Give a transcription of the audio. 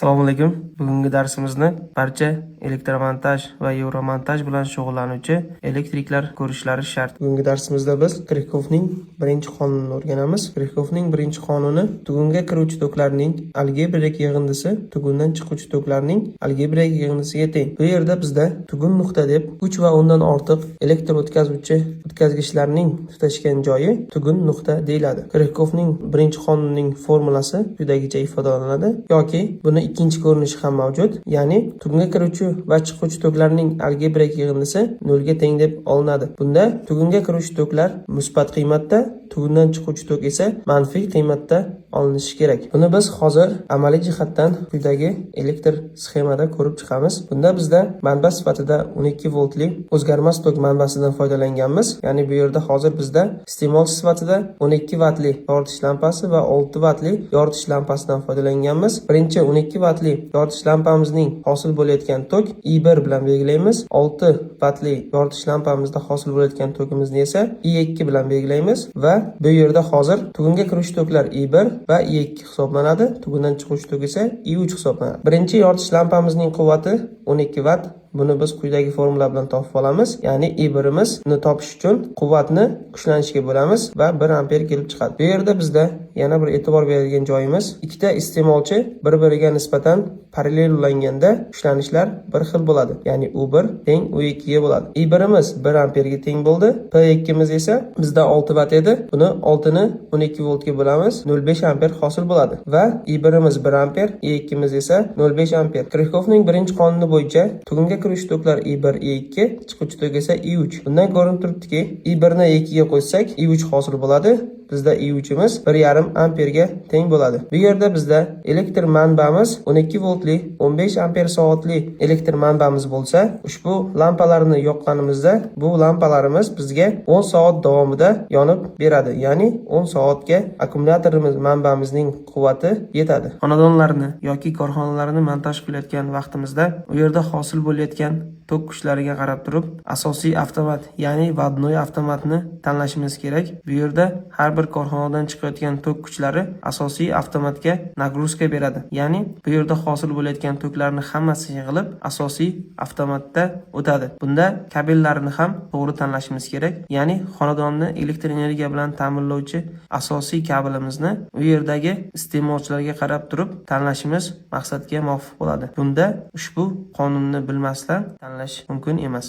Assalomu alaykum. Bugungi darsimizni barcha elektromontaj va yevromontaj bilan shug'ullanuvchi elektriklar ko'rishlari shart. Bugungi darsimizda biz Kirchhoffning birinchi qonunini o'rganamiz. Kirchhoffning birinchi qonuni tugunga kiruvchi toklarning algebrik yig'indisi tugundan chiquvchi toklarning algebrik yig'indisiga teng. Bu yerda bizda tugun nuqta deb 3 va undan ortiq elektr o'tkazgichlarning tutashgan joyi tugun nuqta deyiladi. Kirchhoffning birinchi qonunining formulasi quyidagicha ifodalanadi yoki buni ikkinchi ko'rinishi ham mavjud. Ya'ni tugunga kiruvchi va chiquvchi toklarning algebrik yig'indisi 0 ga teng deb olinadi. Bunda tugunga kiruvchi toklar musbat qiymatda, tugundan chiquvchi tok esa manfiy qiymatda olinishi kerak. Buni biz hozir amaliy jihatdan quyidagi elektr sxemada ko'rib chiqamiz. Bunda bizda manba sifatida 12 voltli o'zgarmas tok manbasidan foydalanganmiz. Ya'ni bu yerda hozir bizda iste'mol sifatida 12 vatli yoritish lampasi va 6 vatli yoritish lampasidan foydalanganmiz. Birinchi 12 vatli yoritish lampamizning hosil bo'layotgan tok I1 bilan belgilaymiz. 6 vatli yoritish lampamizda hosil bo'layotgan tokimizni esa I2 bilan belgilaymiz va bu yerda hozir tugunga kiruvchi toklar I1 va I2 hisoblanadi. Tugundan chiquvchi tok esa I3 hisoblanadi. Birinchi yoritish lampamizning quvvati 12 vatt. Buni biz quyidagi formula bilan topib olamiz. Ya'ni I1imizni topish uchun quvvatni kuchlanishiga bo'lamiz va 1 amper kelib chiqadi. Bu yerda bizda yana bir e'tibor beradigan joyimiz, ikkita iste'molchi bir-biriga nisbatan parallel ulanganda kuchlanishlar bir xil bo'ladi. Ya'ni U1 teng U2 ga bo'ladi. I1imiz 1 amperga teng bo'ldi. P2miz esa bizda 6 vatt edi. Buni 6 ni 12 voltga bo'lamiz. 0.5 amper hosil bo'ladi va I1imiz 1 amper, I2miz esa 0.5 amper. Kirchhoffning birinchi qonuni bo'yicha tugunga kiruvchi toklar I1, I2, chiquvchi tok esa I3. Bundan ko'rinib turibdiki, I1 ni I2 ga qo'ysak I3 hosil bo'ladi. Bizda I3imiz 1.5 amperga teng bo'ladi. Bu yerda bizda elektr manbamiz 12 voltli 15 amper soatli elektr manbamiz bo'lsa, ushbu lampalarni yoqqanimizda bu lampalarimiz bizga 10 soat davomida yonib beradi. Ya'ni 10 soatga akkumulyatorimiz manbamizning quvvati yetadi. Xonadonlarni yoki korxonalarni montaj qilayotgan vaqtimizda u yerda hosil bo'layotgan tok kuchlariga qarab turib asosiy avtomat, ya'ni vodnoy avtomatni tanlashimiz kerak. Bu yerda har bir korxonadan chiqayotgan tok kuchlari asosiy avtomatga nagruzka beradi. Ya'ni bu yerda hosil bo'layotgan toklarni hammasi yig'ilib asosiy avtomatda o'tadi. Bunda kabellarni ham to'g'ri tanlashimiz kerak. Ya'ni xonadonni elektr energiya bilan ta'minlovchi asosiy kabelimizni u yerdagi iste'molchilarga qarab turib tanlashimiz maqsadga muvofiq bo'ladi. Bunda ushbu qonunni bilmasdan tanlash mumkin emas.